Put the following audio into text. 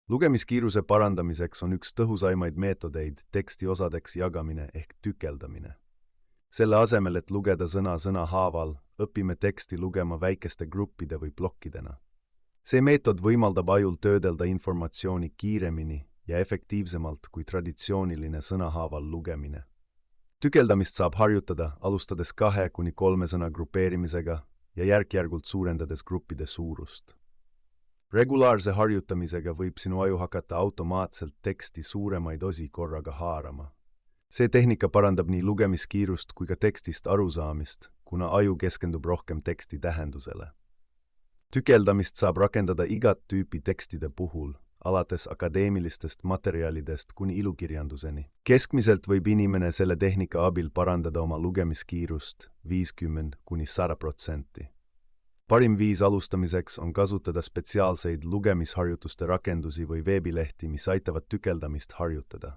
Lugemiskiiruse parandamiseks on üks tõhusaimaid meetodeid teksti osadeks jagamine ehk tükeldamine. Selle asemel, et lugeda sõna haaval, õpime teksti lugema väikeste gruppide või plokkidena. See meetod võimaldab ajul töödelda informatsiooni kiiremini ja efektiivsemalt kui traditsiooniline sõnahaaval lugemine. Tükeldamist saab harjutada, alustades 2–3 sõna grupeerimisega ja järk-järgult suurendades gruppide suurust. Regulaarse harjutamisega võib sinu aju hakata automaatselt teksti suuremaid osi korraga haarama. See tehnika parandab nii lugemiskiirust kui ka tekstist arusaamist, kuna aju keskendub rohkem teksti tähendusele. Tükeldamist saab rakendada igat tüüpi tekstide puhul, alates akadeemilistest materjalidest kuni ilukirjanduseni. Keskmiselt võib inimene selle tehnika abil parandada oma lugemiskiirust 50–100%. Parim viis alustamiseks on kasutada spetsiaalseid lugemisharjutuste rakendusi või veebilehti, mis aitavad tükeldamist harjutada.